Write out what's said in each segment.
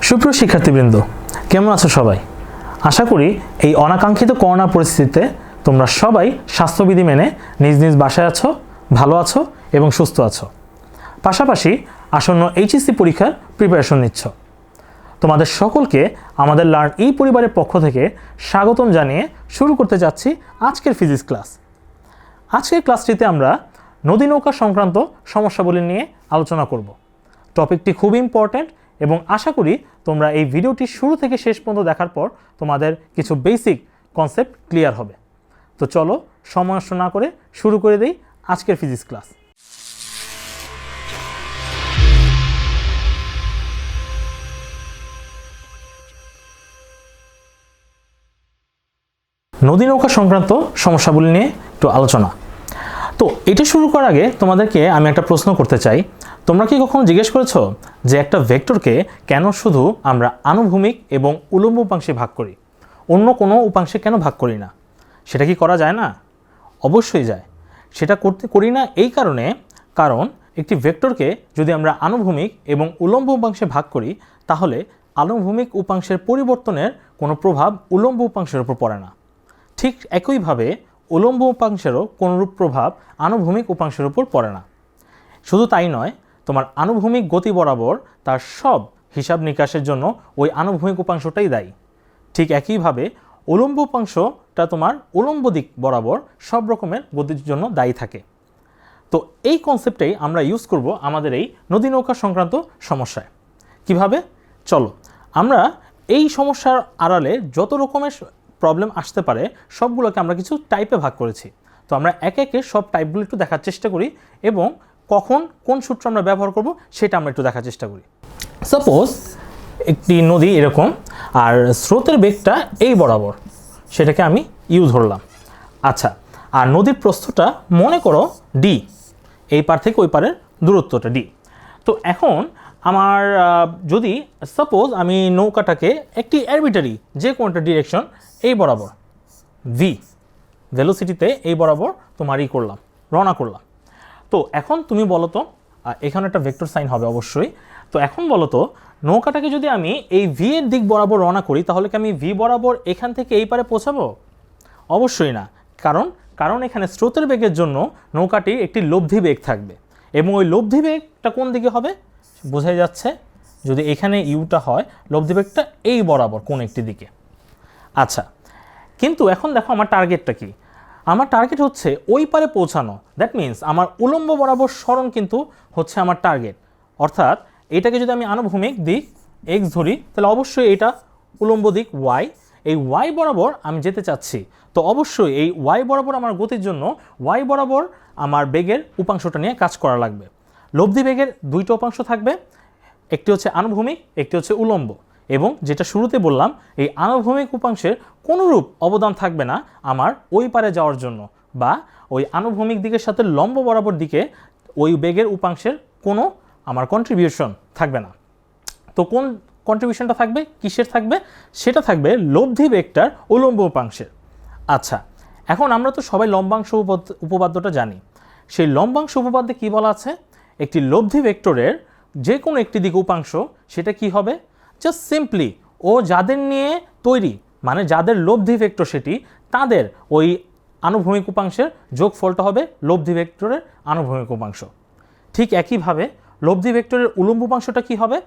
সুপ্রিয় শিক্ষার্থীবৃন্দ, কেমন আছো সবাই? আশা করি এই অনাকাঙ্ক্ষিত করোনা পরিস্থিতিতে তোমরা সবাই স্বাস্থ্যবিধি মেনে নিজ নিজ বাসায় আছো, ভালো আছো এবং সুস্থ আছো। পাশাপাশি আসন্ন এইচএসসি পরীক্ষার প্রিপারেশন নিচ্ছ। তোমাদের সকলকে আমাদের লার্ন এই পরিবারের পক্ষ থেকে স্বাগতম জানিয়ে শুরু করতে যাচ্ছি আজকের ফিজিক্স ক্লাস। আজকের ক্লাসটিতে আমরা নদী নৌকা সংক্রান্ত সমস্যাবলী নিয়ে আলোচনা করব। টপিকটি খুব ইম্পর্ট্যান্ট এবং আশা করি তোমরা এই ভিডিওটি শুরু থেকে শেষ পর্যন্ত দেখার পর তোমাদের কিছু বেসিক কনসেপ্ট ক্লিয়ার হবে। তো চলো সময় নষ্ট না করে শুরু করে দেই আজকের ফিজিক্স ক্লাস। নদী নৌকা সংক্রান্ত সমস্যাগুলি নিয়ে একটু আলোচনা। তো এটা শুরু করার আগে তোমাদেরকে আমি একটা প্রশ্ন করতে চাই। তোমরা কি কখনো জিজ্ঞেস করেছো যে একটা ভেক্টরকে কেন শুধু আমরা আনুভূমিক এবং উল্লম্ব উপাংশে ভাগ করি, অন্য কোনো উপাংশে কেন ভাগ করি না? সেটা কি করা যায় না? অবশ্যই যায়। সেটা করি না এই কারণ একটি ভেক্টরকে যদি আমরা আনুভূমিক এবং উল্লম্ব উপাংশে ভাগ করি তাহলে আনুভূমিক উপাংশের পরিবর্তনের কোনো প্রভাব উল্লম্ব উপাংশের উপর পড়ে না। ঠিক একইভাবে উল্লম্ব উপাংশেরও কোনরূপ প্রভাব আনুভূমিক উপাংশের উপর পড়ে না। শুধু তাই নয়, তোমার আনুভূমিক গতি বরাবর তার সব হিসাব নিকাশের জন্য ওই আনুভূমিক উপাংশটাই দায়ী। ঠিক একইভাবে উল্লম্ব উপাংশটা তোমার উল্লম্ব দিক বরাবর সব রকমের গতির জন্য দায়ী থাকে। তো এই কনসেপ্টেই আমরা ইউজ করব আমাদের এই নদী নৌকা সংক্রান্ত সমস্যায়। কিভাবে? চলো আমরা এই সমস্যার আড়ালে যত রকমের প্রবলেম আসতে পারে সবগুলোকে আমরা কিছু টাইপে ভাগ করেছি। তো আমরা একে একে সব টাইপগুলো একটু দেখার চেষ্টা করি এবং কখন কোন সূত্র আমরা ব্যবহার করব সেটা আমরা একটু দেখার চেষ্টা করি। সাপোজ একটি নদী এরকম আর স্রোতের বেগটা এই বরাবর, সেটাকে আমি ইউ ধরলাম। আচ্ছা, আর নদীর প্রস্থটা মনে করো ডি, এই পার থেকে ওই পারের দূরত্বটা ডি। তো এখন আমার যদি সাপোজ আমি নৌকাটাকে একটি আরবিটারি যে কোনটা ডিরেকশন এই বরাবর ভি ভেলোসিটিতে এই বরাবর তোমার করলাম, রওনা করলাম। তো এখন তুমি বলো তো, এখানে একটা ভেক্টর সাইন হবে অবশ্যই। তো এখন বলো তো, নৌকাটাকে যদি আমি এই ভি এর দিক বরাবর রওনা করি তাহলে কি আমি ভি বরাবর এখান থেকে এই পারে পৌঁছাবো? অবশ্যই না। কারণ এখানে স্রোতের বেগের জন্য নৌকাটির একটি লব্ধি বেগ থাকবে এবং ওই লব্ধি বেগটা কোন দিকে হবে বোঝাই যাচ্ছে। যদি এখানে ইউটা হয়, লব্ধি বেগটা এই বরাবর কোন একটি দিকে। আচ্ছা, কিন্তু এখন দেখো আমার টার্গেটটা কি? আমার টার্গেট হচ্ছে ওই পারে পৌঁছানো। দ্যাট মিন্স আমার উল্লম্ব বরাবর সরণ কিন্তু হচ্ছে আমার টার্গেট। অর্থাৎ এটাকে যদি আমি আনুভূমিক দিক এক্স ধরি তাহলে অবশ্যই এটা উল্লম্ব দিক ওয়াই। এই ওয়াই বরাবর আমি যেতে চাচ্ছি। তো অবশ্যই এই ওয়াই বরাবর আমার গতির জন্য ওয়াই বরাবর আমার বেগের উপাংশটা নিয়ে কাজ করা লাগবে। লব্ধি বেগের দুইটা উপাংশ থাকবে, একটি হচ্ছে আনুভূমিক, একটি হচ্ছে উল্লম্ব। এবং যেটা শুরুতে বললাম, এই আনুভূমিক উপাংশের কোনোরূপ অবদান থাকবে না আমার ওই পারে যাওয়ার জন্য, বা ওই আনুভূমিক দিকের সাথে লম্ব বরাবর দিকে ওই বেগের উপাংশের কোনো আমার কন্ট্রিবিউশন থাকবে না। তো কোন কন্ট্রিবিউশনটা থাকবে, কিসের থাকবে? সেটা থাকবে লব্ধি বেগটার উল্লম্ব উপাংশের। আচ্ছা, এখন আমরা তো সবাই লম্বাংশ উপপাদ্যটা জানি। সেই লম্বাংশ উপপাদ্যে কি বলা আছে? একটি লব্ধি ভেক্টরের যে কোনো একটি দিক উপাংশ সেটা কি হবে? জাস্ট সিম্পলি ও যাদের নিয়ে তৈরি, মানে যাদের লব্ধি ভেক্টর সেটি, তাদের ওই আনুভূমিক উপাংশের যোগফলটা হবে লব্ধি ভেক্টরের আনুভূমিক উপাংশ। ঠিক একইভাবে লব্ধি ভেক্টরের উল্লম্ব উপাংশটা কি হবে?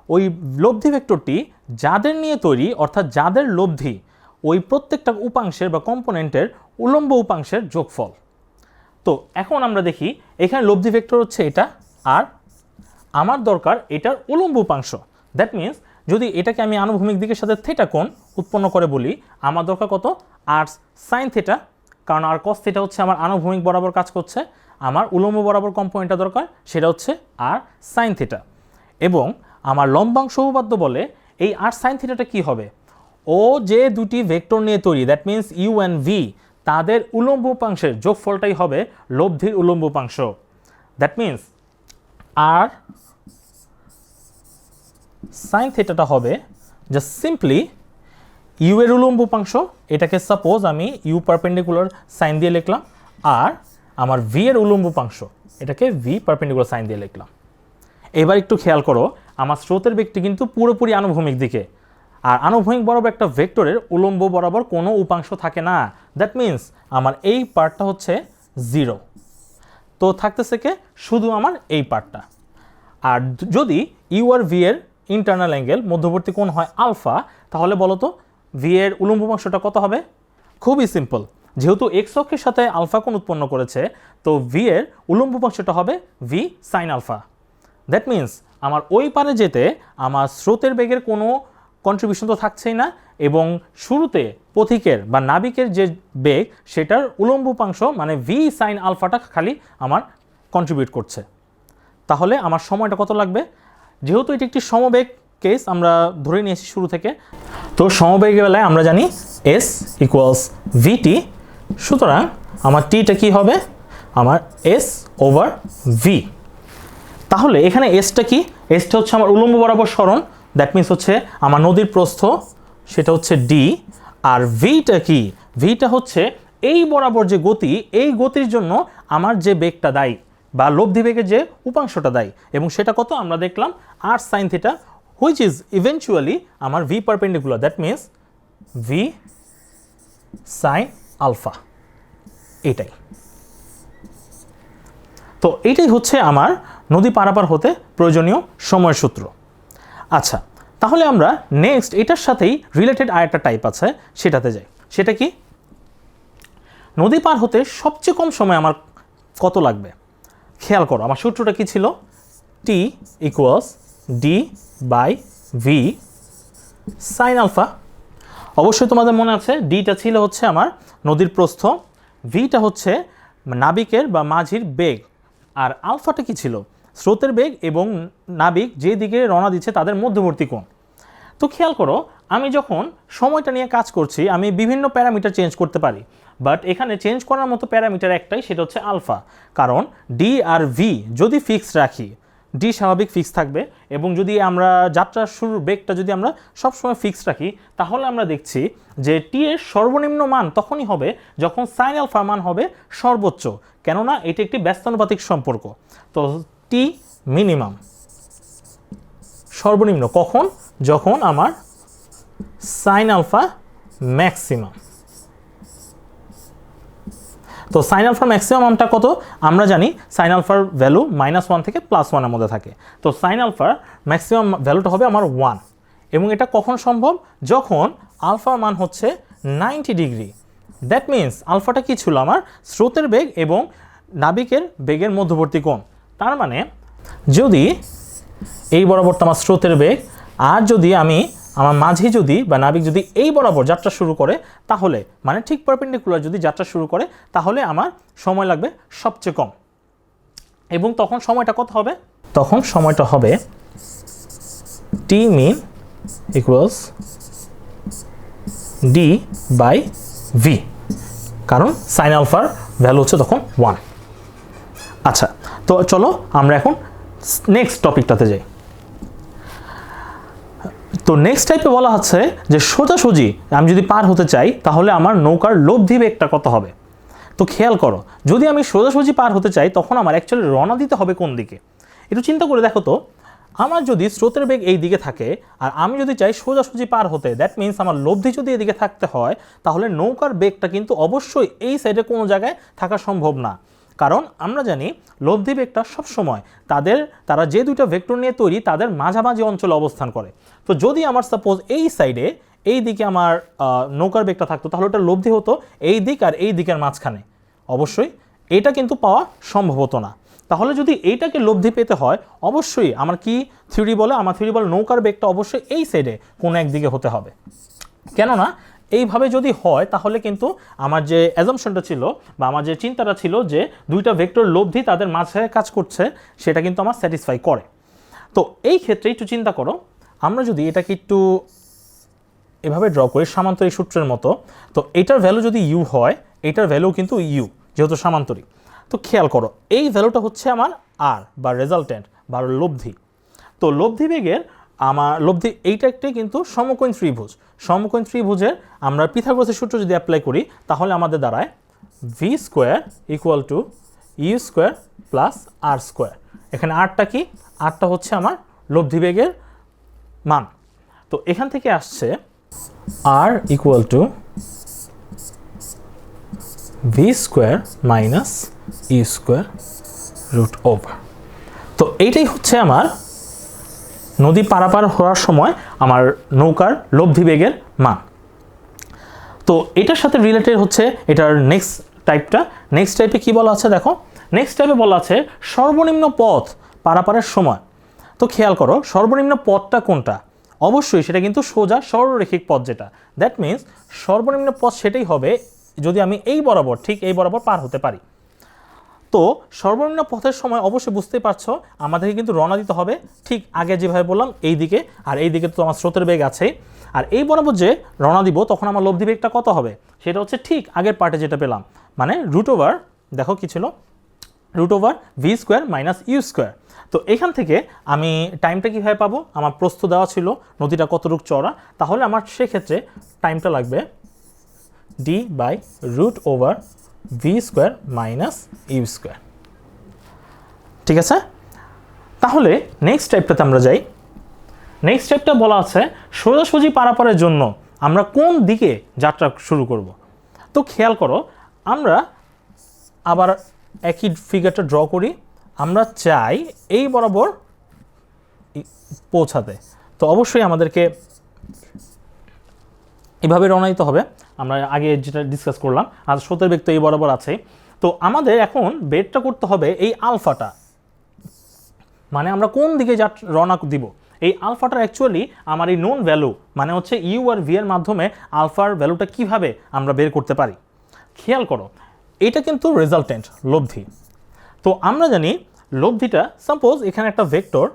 ওই লব্ধি ভেক্টরটি যাদের নিয়ে তৈরি, অর্থাৎ যাদের লব্ধি, ওই প্রত্যেকটা উপাংশের বা কম্পোনেন্টের উল্লম্ব উপাংশের যোগফল। তো এখন আমরা দেখি এখানে লব্ধি ভেক্টর হচ্ছে এটা, আর আমার দরকার এটার উল্লম্ব উপাংশ। দ্যাট মিন্স যদি এটাকে আমি আনুভূমিক দিকের সাথে থিটা কোণ উৎপন্ন করে বলি, আমার দরকার কত? আর সাইন থিটা। কারণ আর কস থিটা হচ্ছে আমার আনুভূমিক বরাবর কাজ করছে, আমার উল্লম্ব বরাবর কম্পোনেন্টটা দরকার, সেটা হচ্ছে আর সাইন থিটা। এবং আমার লম্বাংশ উপপাদ্য বলে এই আর সাইন থিটাটা কি হবে? ও যে দুটি ভেক্টর নিয়ে তৈরি, that means u and v, তাদের উল্লম্ব উপাংশের যোগফলটাই হবে লব্ধির উল্লম্ব উপাংশ। দ্যাট মিন্স আর সাইন থিটাটা হবে জাস্ট সিম্পলি ইউ এর উল্লম্ব উপাংশ, এটাকে সাপোজ আমি ইউ পারপেন্ডিকুলার সাইন দিয়ে লিখলাম, আর আমার ভি এর উল্লম্ব উপাংশ এটাকে ভি পারপেন্ডিকুলার সাইন দিয়ে লিখলাম। এবার একটু খেয়াল করো, আমার স্রোতের বেগটি কিন্তু পুরোপুরি আনুভূমিক দিকে, আর আনুভূমিক বরাবর একটা ভেক্টরের উলম্ব বরাবর কোনো উপাংশ থাকে না। দ্যাট মিন্স আমার এই পার্টটা হচ্ছে 0, তো থাকতেছে কে শুধু আমার এই পার্টটা। আর যদি ইউ আর ভি এর ইন্টারনাল অ্যাঙ্গেল মধ্যবর্তী কোণ হয় আলফা, তাহলে বলো তো ভি এর উলম্ব উপাংশটা কত হবে? খুবই সিম্পল, যেহেতু এক্স অক্ষের সাথে আলফা কোণ উৎপন্ন করেছে, তো ভি এর উলম্ব উপাংশটা হবে v sine alpha. That means আমার ওই পারে যেতে আমার স্রোতের বেগের কোনো কন্ট্রিবিউশন তো থাকছেই না, এবং শুরুতে পথিকের বা নাবিকের যে বেগ সেটার উলম্ব উপাংশ মানে ভি সাইন আলফাটা খালি আমার কন্ট্রিবিউট করছে। তাহলে আমার সময়টা কত লাগবে? যেহেতু এটি একটি সমবেগ কেস আমরা ধরে নিয়েছি শুরু থেকে, তো সমবেগের বেলায় আমরা জানি এস ইকুয়ালস ভিটি, সুতরাং আমার টিটা কি হবে? আমার এস ওভার ভি। তাহলে এখানে এসটা কি? এসটা হচ্ছে আমার উলম্ব বরাবর সরণ, দ্যাট মিন্স হচ্ছে আমার নদীর প্রস্থ, সেটা হচ্ছে ডি। আর ভিটা কি? ভিটা হচ্ছে এই বরাবর যে গতি, এই গতির জন্য আমার যে বেগটা দায়ী বা লব্ধি বেগের যে উপাংশটা দায়ী, এবং সেটা কত আমরা দেখলাম আর sine theta, which is eventually আমার v perpendicular, that means v sine alpha. এটাই তো, এইটাই হচ্ছে আমার নদী পারাপার হতে প্রয়োজনীয় সময়ের সূত্র। আচ্ছা, তাহলে আমরা নেক্সট এটার সাথেই রিলেটেড আরেকটা টাইপ আছে সেটাতে যাই। সেটা কি? নদী পার হতে সবচেয়ে কম সময় আমার কত লাগবে? খেয়াল করো আমার সূত্রটা কি ছিল? T equals d by v sine alpha. অবশ্যই তোমাদের মনে আছে ডিটা ছিল হচ্ছে আমার নদীর প্রস্থ, ভিটা হচ্ছে নাবিকের বা মাঝির বেগ, আর আলফাটা কি ছিল? স্রোতের বেগ এবং নাবিক যে দিকে রওনা দিচ্ছে তাদের মধ্যবর্তী কোণ। তো খেয়াল করো আমি যখন সময়টা নিয়ে কাজ করছি আমি বিভিন্ন প্যারামিটার চেঞ্জ করতে পারি, বাট এখানে চেঞ্জ করার মতো প্যারামিটার একটাই, সেটা হচ্ছে আলফা। কারণ ডি আর ভি যদি ফিক্স রাখি, ডি স্বাভাবিক ফিক্স থাকবে, এবং যদি আমরা যাত্রার শুরুর বেগটা যদি আমরা সবসময় ফিক্স রাখি, তাহলে আমরা দেখছি যে টি এর সর্বনিম্ন মান তখনই হবে যখন সাইন আলফার মান হবে সর্বোচ্চ, কেননা এটি একটি ব্যস্তানুপাতিক সম্পর্ক। তো টি মিনিমাম সর্বনিম্ন কখন? যখন আমার সাইন আলফা ম্যাক্সিমাম। তো সাইন আলফার ম্যাক্সিমামটা কত? আমরা জানি সাইন আলফার ভ্যালু -1 থেকে +1 এর মধ্যে থাকে। তো সাইন আলফার ম্যাক্সিমাম ভ্যালুটা হবে আমার 1, এবং এটা কখন সম্ভব? যখন আলফার মান হচ্ছে 90 ডিগ্রি। দ্যাট মিন্স আলফাটা কি ছিল? আমার স্রোতের বেগ এবং নাবিকের বেগের মধ্যবর্তী কোণ। তার মানে যদি এই বরাবর আমার স্রোতের বেগ, আর যদি আমার মাঝি যদি বা নাবিক যদি এই বরাবর যাত্রা শুরু করে, তাহলে মানে ঠিক পারপেন্ডিকুলার যদি যাত্রা শুরু করে, তাহলে আমার সময় লাগবে সবচেয়ে কম। এবং তখন সময়টা কত হবে? তখন সময়টা হবে টি মিন ইকুয়ালস ডি বাই ভি, কারণ সাইন আলফার ভ্যালু হচ্ছে তখন 1। আচ্ছা, তো চলো আমরা এখন নেক্সট টপিকটাতে যাই। তো নেক্সট টাইপে বলা হচ্ছে যে সোজাসুজি আমি যদি পার হতে চাই তাহলে আমার নৌকার লব্ধি বেগটা কত হবে? তো খেয়াল করো যদি আমি সোজাসুজি পার হতে চাই তখন আমার অ্যাকচুয়ালি রওনা দিতে হবে কোন দিকে? একটু চিন্তা করে দেখো তো, আমার যদি স্রোতের বেগ এই দিকে থাকে আর আমি যদি চাই সোজাসুজি পার হতে, দ্যাট মিন্স আমার লব্ধি যদি এদিকে থাকতে হয়, তাহলে নৌকার বেগটা কিন্তু অবশ্যই এই সাইডে কোনো জায়গায় থাকা সম্ভব না। কারণ আমরা জানি লব্ধি বেগটা সবসময় তারা যে দুইটা ভেক্টর নিয়ে তৈরি তাদের মাঝামাঝি অঞ্চলে অবস্থান করে। তো যদি আমার সাপোজ এই সাইডে এই দিকে আমার নৌকার বেগটা থাকতো, তাহলে ওটা লব্ধি হতো এই দিক আর এই দিকের মাঝখানে, অবশ্যই এটা কিন্তু পাওয়া সম্ভব হতো না। তাহলে যদি এইটাকে লব্ধি পেতে হয়, অবশ্যই আমার কি থিওরি বলে? আমার থিওরি বলে নৌকার বেগটা অবশ্যই এই সাইডে কোনো একদিকে হতে হবে। কেননা এইভাবে যদি হয় তাহলে কিন্তু আমার যে অ্যাজাম্পশনটা ছিল বা আমার যে চিন্তাটা ছিল যে দুইটা ভেক্টর লব্ধি তাদের মাঝে কাজ করছে, সেটা কিন্তু আমার স্যাটিসফাই করে। তো এই ক্ষেত্রে একটু চিন্তা করো, আমরা যদি এটাকে একটু এভাবে ড্র করি সামান্তরিক সূত্রের মতো, তো এটার ভ্যালু যদি ইউ হয়, এটার ভ্যালু কিন্তু ইউ, যেহেতু সামান্তরিক। তো খেয়াল করো এই ভ্যালুটা হচ্ছে আমার আর বা রেজাল্টেন্ট বা লব্ধি। তো লব্ধি বেগের আমার লব্ধি এইটা একটি কিন্তু সমকোণ ত্রিভুজ। সমকোণ ত্রিভুজের আমরা পিথাগোরাসের সূত্র যদি অ্যাপ্লাই করি তাহলে আমাদের দাঁড়ায় v square equal to u square plus r square. এখানে আরটা কি? আরটা হচ্ছে আমার লব্ধি বেগের মান। তো এখান থেকে আসছে r equal to v square minus e square root over. তো এইটাই হচ্ছে আমার নদী পারাপার হওয়ার সময় আমার নৌকার লব্ধি বেগের মান। তো এটার সাথে রিলেটেড হচ্ছে এটার নেক্সট টাইপে কি বলা আছে দেখো, নেক্সট টাইপে বলা আছে সর্বনিম্ন পথ পারাপারের সময়। তো খেয়াল করো সর্বনিম্ন পথটা কোনটা, অবশ্যই সেটা কিন্তু সোজা সরলরেখিক পথ যেটা, দ্যাট মিন্স সর্বনিম্ন পথ সেটাই হবে যদি আমি এই বরাবর ঠিক এই বরাবর পার হতে পারি। তো সর্বনিম্ন পথের সময় অবশ্যই বুঝতেই পারছো আমাদেরকে কিন্তু রওনা দিতে হবে ঠিক আগে যেভাবে বললাম এই দিকে, আর এই দিকে তো আমার স্রোতের বেগ আছে, আর এই বরাবর যে রওনা দিব তখন আমার লব্ধি বেগটা কত হবে সেটা হচ্ছে ঠিক আগের পার্টে যেটা পেলাম, মানে রুট ওভার, দেখো কি ছিল, root over v square minus u square. তো এখান থেকে আমি টাইমটা কীভাবে পাবো, আমার প্রস্থ দেওয়া ছিল নদীটা কতটুক চড়া, তাহলে আমার সেক্ষেত্রে টাইমটা লাগবে d by root over v square minus u square. ঠিক আছে, তাহলে নেক্সট স্টেপটাতে আমরা যাই। নেক্সট স্টেপটা বলা আছে সোজাসুজি পারাপারের জন্য আমরা কোন দিকে যাত্রা শুরু করব। তো খেয়াল করো আমরা আবার একই ফিগারটা ড্র করি, আমরা চাই এই বরাবর পৌঁছাতে। তো অবশ্যই আমাদেরকে এভাবে রওনা দিতে হবে, আমরা আগে যেটা ডিসকাস করলাম, আর স্রোতের বেগ তো এই বরাবর আছে। তো আমাদের এখন বেরটা করতে হবে এই আলফাটা, মানে আমরা কোন দিকে রওনা দিব। এই আলফাটার অ্যাকচুয়ালি আমার এই নোন ভ্যালু মানে হচ্ছে ইউ আর ভি এর মাধ্যমে আলফার ভ্যালুটা কিভাবে আমরা বের করতে পারি। খেয়াল করো এটা কিন্তু রেজাল্টেন্ট লব্ধি। তো আমরা জানি লব্ধিটা, সাপোজ এখানে একটা ভেক্টর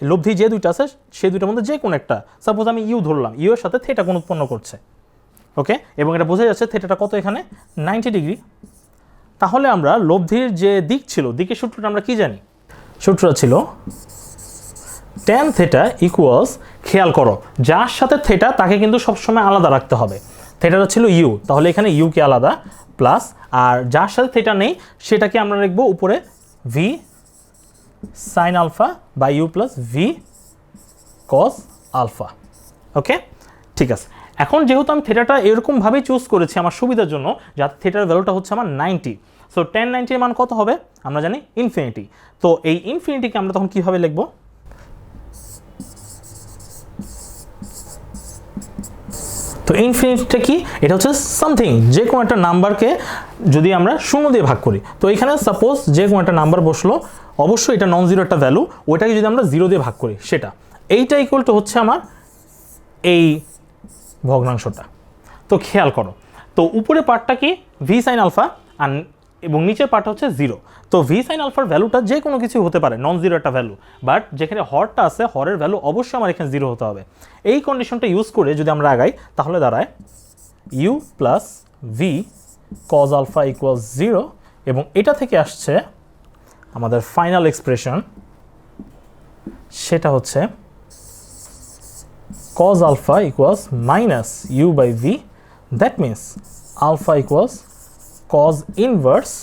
লব্ধি যে দুইটা আছে সেই দুইটার মধ্যে যে কোনো একটা, সাপোজ আমি ইউ ধরলাম, ইউ এর সাথে থেটা কোণ উৎপন্ন করছে, ওকে, এবং এটা বোঝা যাচ্ছে থেটাটা কত এখানে 90 ডিগ্রি। তাহলে আমরা লব্ধির যে দিক ছিল, দিকের সূত্রটা আমরা কি জানি, সূত্রটা ছিল tan থেটা ইকুয়ালস, খেয়াল করো যার সাথে থেটা তাকে কিন্তু সবসময় আলাদা রাখতে হবে, থেটাটা ছিল ইউ, তাহলে এখানে ইউ কে আলাদা প্লাস, আর যার সাথে থেটা নেই সেটাকে আমরা লিখবো উপরে v sine alpha by u plus v cos alpha. Okay, ঠিক আছে। এখন যেহেতু আমি থেটাটা এরকমভাবেই চুজ করেছি আমার সুবিধার জন্য, যাতে থেটার ভ্যালুটা হচ্ছে আমার 90, সো tan 90 এর মান কত হবে আমরা জানি ইনফিনিটি। তো এই ইনফিনিটিকে আমরা তখন কীভাবে লিখব, তো ইনফিনিটিটা কি, এটা হচ্ছে সামথিং, যে কোনো একটা নাম্বারকে যদি আমরা 0 দিয়ে ভাগ করি, তো এখানে সাপোজ যে কোনো একটা নাম্বার বসলো, অবশ্যই এটা নন জিরো একটা ভ্যালু, ওইটাকে যদি আমরা 0 দিয়ে ভাগ করি সেটা, এইটা ইকুয়াল টু হচ্ছে আমার এই ভগ্নাংশটা। তো খেয়াল করো, তো উপরে পার্টটা কি ভি সাইন আলফা আর এবং নিচের পার্টটা হচ্ছে 0। তো ভি সাইন আলফার ভ্যালুটা যে কোনো কিছু হতে পারে, নন জিরো একটা ভ্যালু, বাট যেখানে হরটা আছে হরের ভ্যালু অবশ্যই আমার এখানে 0 হতে হবে। এই কন্ডিশনটা ইউজ করে যদি আমরা আগাই তাহলে দাঁড়ায় u plus v cos alpha ইকুয়াল 0, এবং এটা থেকে আসছে আমাদের ফাইনাল এক্সপ্রেশন, সেটা হচ্ছে cos alpha equals minus u by v, that means alpha equals cos inverse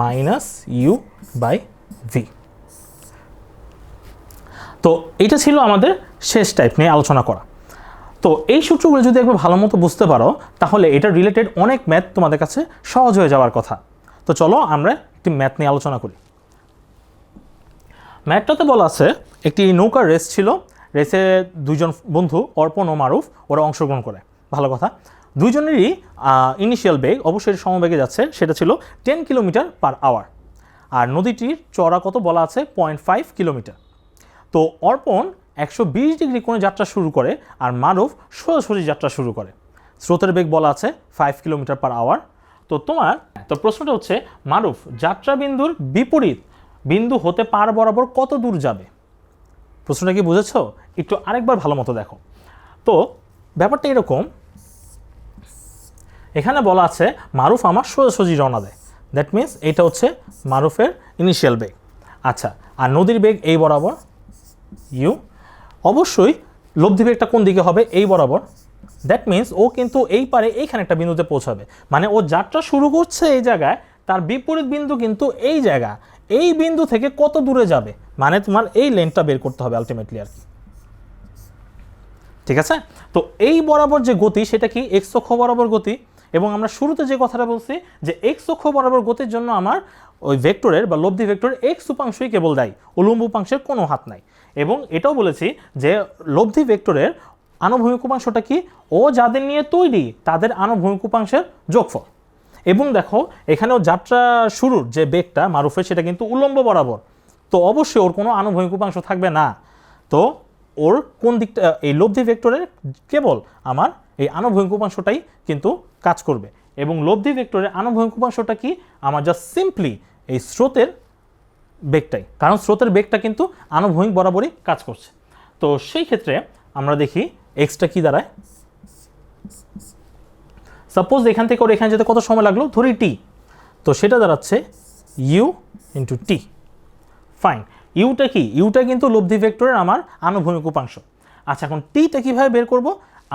minus u by v। তো এটা ছিল আমাদের শেষ টাইপ নিয়ে আলোচনা করা। তো এই সূত্রগুলো যদি একবার ভালো মতো বুঝতে পারো তাহলে এটা রিলেটেড অনেক ম্যাথ তোমাদের কাছে সহজ হয়ে যাওয়ার কথা। তো চলো আমরা একটি ম্যাথ নিয়ে আলোচনা করি। ম্যাথটাতে বলা আছে একটি নৌকার রেস ছিল, রেসে দুইজন বন্ধু অর্পণ ও মারুফ ওরা অংশগ্রহণ করে, ভালো কথা। দুইজনেরই ইনিশিয়াল বেগ অবশ্যই সমবেগে যাচ্ছে, সেটা ছিল 10 কিলোমিটার পার আওয়ার, আর নদীটির চড়া কত বলা আছে 0.5 কিলোমিটার। তো অর্পণ 120 ডিগ্রি কোণে যাত্রা শুরু করে আর মারুফ সোজাসুজি যাত্রা শুরু করে, স্রোতের বেগ বলা আছে 5 কিলোমিটার পার আওয়ার। তো প্রশ্নটা হচ্ছে মারুফ যাত্রা বিন্দুর বিপরীত বিন্দু হতে পার বরাবর কত দূর যাবে। প্রশ্নটা কি বুঝেছ? একটু আরেকবার ভালো মতো দেখো। তো ব্যাপারটা এরকম, এখানে বলা আছে মারুফ আমার সোজাসুজি রওনা দেয়, দ্যাট মিন্স এটা হচ্ছে মারুফের ইনিশিয়াল বেগ। আচ্ছা, আর নদীর বেগ এই বরাবর ইউ, অবশ্যই লব্ধি বেগটা কোন দিকে হবে এই বরাবর, দ্যাট মিন্স ও কিন্তু এই পারে এইখানে একটা বিন্দুতে পৌঁছাবে, মানে ও যাত্রা শুরু করছে এই জায়গায়, তার বিপরীত বিন্দু কিন্তু এই জায়গা, এই বিন্দু থেকে কত দূরে যাবে, মানে তোমার এই লেন্থটা বের করতে হবে আলটিমেটলি আর কি। ঠিক আছে, তো এই বরাবর যে গতি সেটা কি এক্স অক্ষ বরাবর গতি, এবং আমরা শুরুতে যে কথাটা বলছি যে এক্স অক্ষ বরাবর গতির জন্য আমার ওই ভেক্টরের বা লব্ধি ভেক্টরের এক্স উপাংশই কেবল দায়ী, উলম্ব উপাংশের কোনো হাত নাই। এবং এটাও বলেছি যে লব্ধি ভেক্টরের আনুভূমিক উপাংশটা কি, ও যাদের নিয়ে তৈরি তাদের আনুভূমিক উপাংশের যোগফল। এবং দেখো এখানেও যাত্রা শুরুর যে বেগটা মারুফের সেটা কিন্তু উলম্ব বরাবর, তো অবশ্যই ওর কোনো আনুভূমিক উপাংশ থাকবে না। তো ওর কোন দিকটা, এই লব্ধি ভেক্টরের কেবল আমার এই আনুভূমিক উপাংশটাই কিন্তু কাজ করবে। এবং লব্ধি ভেক্টরের আনুভূমিক উপাংশটা কি, আমার জাস্ট সিম্পলি এই স্রোতের বেগটাই, কারণ স্রোতের বেগটা কিন্তু আনুভূমিক বরাবরই কাজ করছে। তো সেই ক্ষেত্রে আমরা দেখি এক্সটা কি দাঁড়ায়। সাপোজ এখান থেকে ওর এখানে যেতে কত সময় লাগলো, ধরি টি, তো সেটা দাঁড়াচ্ছে ইউ ইন্টু টি। ফাইন, ইউটা কি, ইউটা কিন্তু লব্ধি ভেক্টরের আমার আনুভূমিক উপাংশ। আচ্ছা, এখন টিটা কীভাবে বের করব,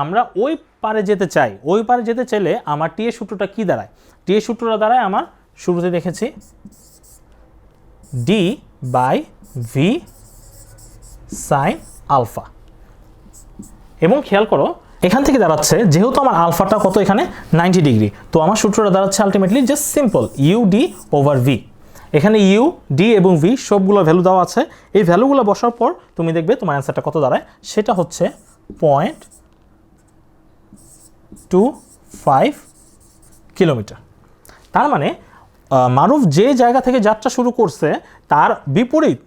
আমরা ওই পারে যেতে চাই, ওই পারে যেতে চাইলে আমার টি এর সূত্রটা কি দাঁড়ায়, টি এর সূত্রটা দাঁড়ায় আমার শুরুতে দেখেছি d by v sine alpha. এবং খেয়াল করো এখান থেকে দাঁড়াচ্ছে যেহেতু আমার আলফাটা কত এখানে 90 ডিগ্রি, তো আমার সূত্রটা দাঁড়াচ্ছে ultimately just simple U D over V. এখানে ইউ ডি এবং ভি সবগুলো ভ্যালু দেওয়া আছে, এই ভ্যালুগুলো বসার পর তুমি দেখবে তোমার অ্যান্সারটা কত দাঁড়ায়, সেটা হচ্ছে 0.25 কিলোমিটার। তার মানে মারুফ যে জায়গা থেকে যাত্রা শুরু করছে তার বিপরীত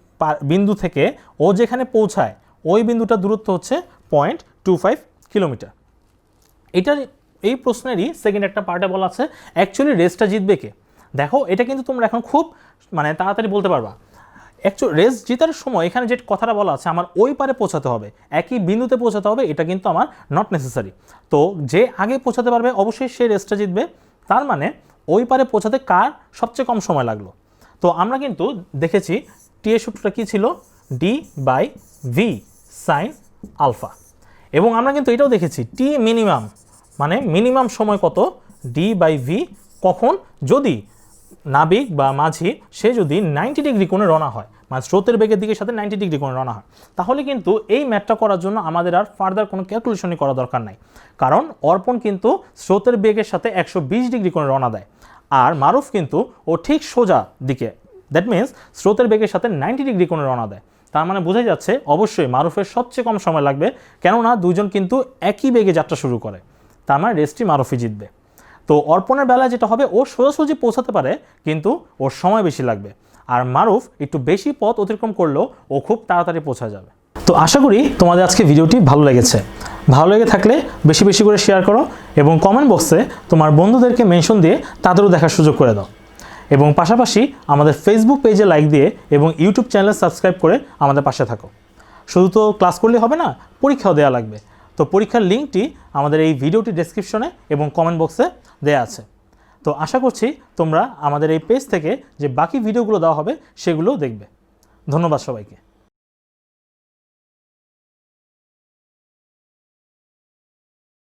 বিন্দু থেকে ও যেখানে পৌঁছায় ওই বিন্দুটার দূরত্ব হচ্ছে 0.25 কিলোমিটার। এটার এই প্রশ্নেরই সেকেন্ড একটা পার্টে বলা আছে অ্যাকচুয়ালি রেসটা জিতবে কে। দেখো এটা কিন্তু তোমরা এখন খুব মানে তাড়াতাড়ি বলতে পারবা। অ্যাকচুয়ালি রেস জেতার সময় এখানে যে কথাটা বলা আছে আমার ওই পারে পৌঁছাতে হবে, একই বিন্দুতে পৌঁছাতে হবে, এটা কিন্তু আমার নট নেসেসারি। তো যে আগে পৌঁছাতে পারবে অবশ্যই সে রেসটা জিতবে। তার মানে ওই পারে পৌঁছাতে কার সবচেয়ে কম সময় লাগলো। তো আমরা কিন্তু দেখেছি টি এর সূত্রটা কী ছিল, d by v sine alpha. এবং আমরা কিন্তু এটাও দেখেছি টি মিনিমাম মানে মিনিমাম সময় কত, ডি বাই ভি, কখন, যদি নাবিক বা মাঝি সে যদি 90 ডিগ্রি কোণে রওনা হয়, মানে স্রোতের বেগের দিকে সাথে 90 ডিগ্রি কোণে রওনা হয়, তাহলে কিন্তু এই ম্যাথটা করার জন্য আমাদের আর ফার্দার কোনো ক্যালকুলেশনই করা দরকার নাই, কারণ অর্পণ কিন্তু স্রোতের বেগের সাথে 120 ডিগ্রি কোণে রওনা দেয়, আর মারুফ কিন্তু ও ঠিক সোজা দিকে, দ্যাট মিনস স্রোতের বেগের সাথে 90 ডিগ্রি কোণে রওনা দেয়। তার মানে বোঝা যাচ্ছে অবশ্যই মারুফের সবচেয়ে কম সময় লাগবে, কেননা দুজন কিন্তু একই বেগে যাত্রা শুরু করে, তার মানে রেসটি মারুফই জিতবে। তো অর্পণের বেলায় যেটা হবে ও সোজাসুজি পৌঁছাতে পারে কিন্তু ওর সময় বেশি লাগবে, আর মারুফ একটু বেশি পথ অতিক্রম করলেও ও খুব তাড়াতাড়ি পৌঁছা যাবে। তো আশা করি তোমাদের আজকে ভিডিওটি ভালো লেগেছে। ভালো লেগে থাকলে বেশি বেশি করে শেয়ার করো এবং কমেন্ট বক্সে তোমার বন্ধুদেরকে মেনশন দিয়ে তাদেরও দেখার সুযোগ করে দাও। এবং পাশাপাশি আমাদের ফেসবুক পেজে লাইক দিয়ে এবং ইউটিউব চ্যানেল সাবস্ক্রাইব করে আমাদের পাশে থাকো। শুধু তো ক্লাস করলে হবে না, পরীক্ষাও দেওয়া লাগবে। তো পরীক্ষার লিঙ্কটি আমাদের এই ভিডিওটি ডেসক্রিপশনে এবং কমেন্ট বক্সে দেওয়া আছে। তো আশা করছি তোমরা আমাদের এই পেজ থেকে যে বাকি ভিডিওগুলো দেওয়া হবে সেগুলোও দেখবে। ধন্যবাদ সবাইকে।